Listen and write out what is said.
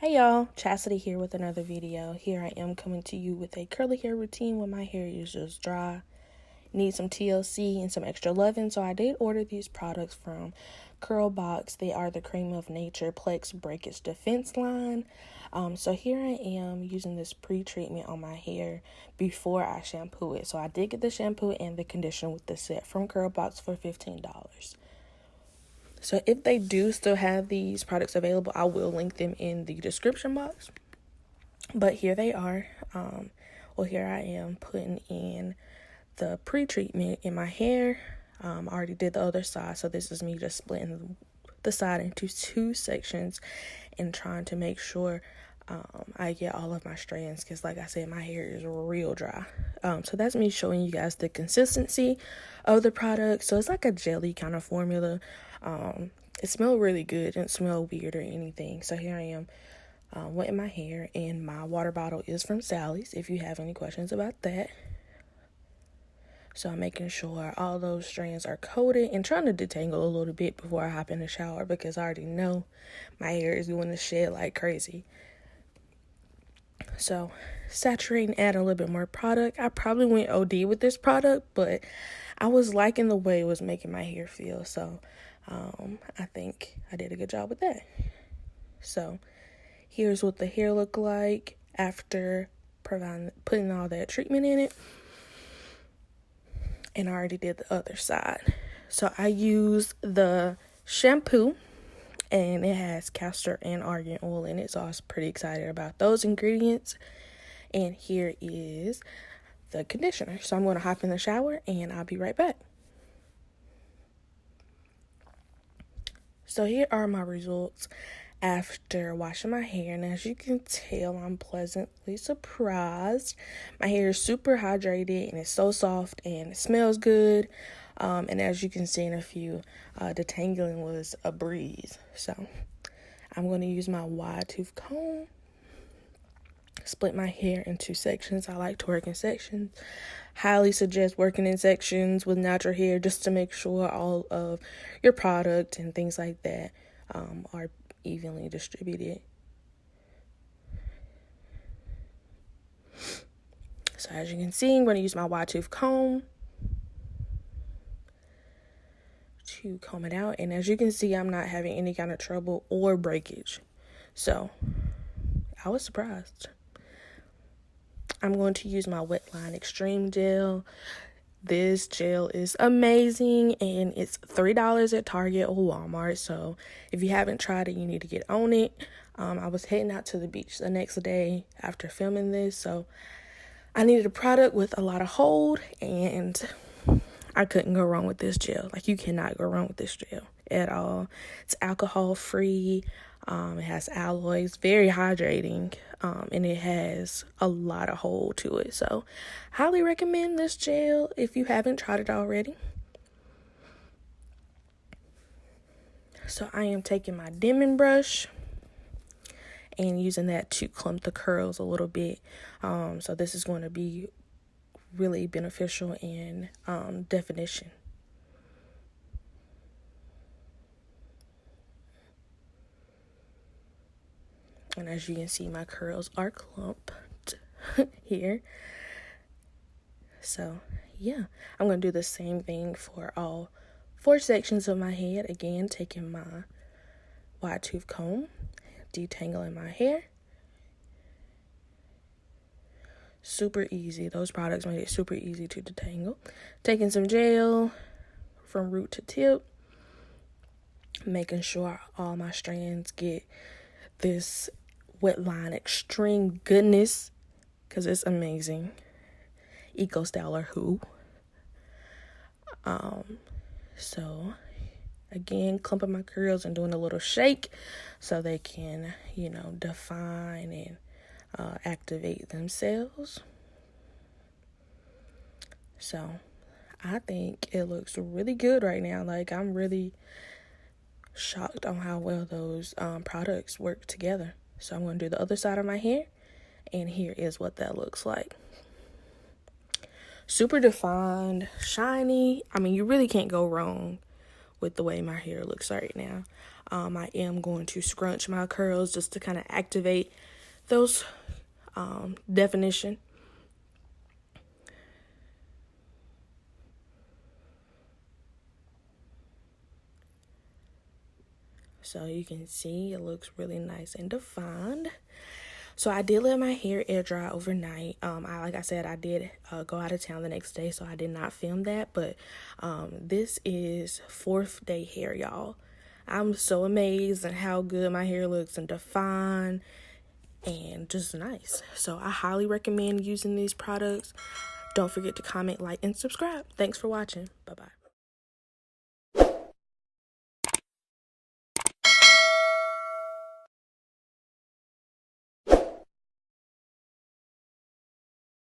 Hey y'all, Chastity here with another video. Here I am coming to you with a curly hair routine when my hair is just dry. Need some TLC and some extra loving, so I did order these products from Curl Box. They are the Cream of Nature Plex Breakage Defense line. So here I am using this pre-treatment on my hair before I shampoo it. So I did get the shampoo and the conditioner with the set from Curl Box for $15. So if they do still have these products available, I will link them in the description box. But here they are. Here I am putting in the pre-treatment in my hair. I already did the other side, so this is me just splitting the side into two sections and trying to make sure I get all of my strands, because like I said, my hair is real dry. So that's me showing you guys the consistency of the product. So it's like a jelly kind of formula. It smelled really good. It didn't smell weird or anything. So here I am wetting my hair, and my water bottle is from Sally's if you have any questions about that. So I'm making sure all those strands are coated and trying to detangle a little bit before I hop in the shower, because I already know my hair is going to shed like crazy. So saturating, add a little bit more product. I probably went OD with this product, but I was liking the way it was making my hair feel. So I think I did a good job with that. So here's what the hair looked like after putting all that treatment in it. And I already did the other side. So I used the shampoo, and it has castor and argan oil in it. So I was pretty excited about those ingredients. And here is the conditioner. So I'm going to hop in the shower and I'll be right back. So here are my results after washing my hair, and as you can tell, I'm pleasantly surprised. My hair is super hydrated and it's so soft and it smells good. And as you can see in a few, detangling was a breeze. So I'm going to use my wide tooth comb, split my hair into sections. I like to work in sections. Highly suggest working in sections with natural hair, just to make sure all of your product and things like that are evenly distributed. So as you can see, I'm going to use my wide tooth comb to comb it out. And as you can see, I'm not having any kind of trouble or breakage. So I was surprised. I'm going to use my Wetline Extreme Gel. This gel is amazing, and it's $3 at Target or Walmart. So if you haven't tried it, you need to get on it. I was heading out to the beach the next day after filming this, so I needed a product with a lot of hold, and I couldn't go wrong with this gel. Like, you cannot go wrong with this gel at all. It's alcohol free. It has alloys, very hydrating, and it has a lot of hold to it. So highly recommend this gel if you haven't tried it already. So I am taking my dimming brush and using that to clump the curls a little bit. So this is going to be really beneficial in definition. And as you can see, my curls are clumped here. So yeah, I'm going to do the same thing for all 4 sections of my head. Again, taking my wide tooth comb, detangling my hair. Super easy. Those products made it super easy to detangle. Taking some gel from root to tip, making sure all my strands get this Wetline Extreme goodness, because it's amazing. Eco Styler who. So again, clumping my curls and doing a little shake so they can, define and activate themselves. So I think it looks really good right now. Like, I'm really shocked on how well those products work together. So I'm going to do the other side of my hair, and here is what that looks like. Super defined, shiny. I mean, you really can't go wrong with the way my hair looks right now. I am going to scrunch my curls just to kind of activate those definition. So you can see it looks really nice and defined. So I did let my hair air dry overnight. Like I said, I did go out of town the next day, so I did not film that. But this is 4th day hair, y'all. I'm so amazed at how good my hair looks and defined and just nice. So I highly recommend using these products. Don't forget to comment, like, and subscribe. Thanks for watching. Bye-bye.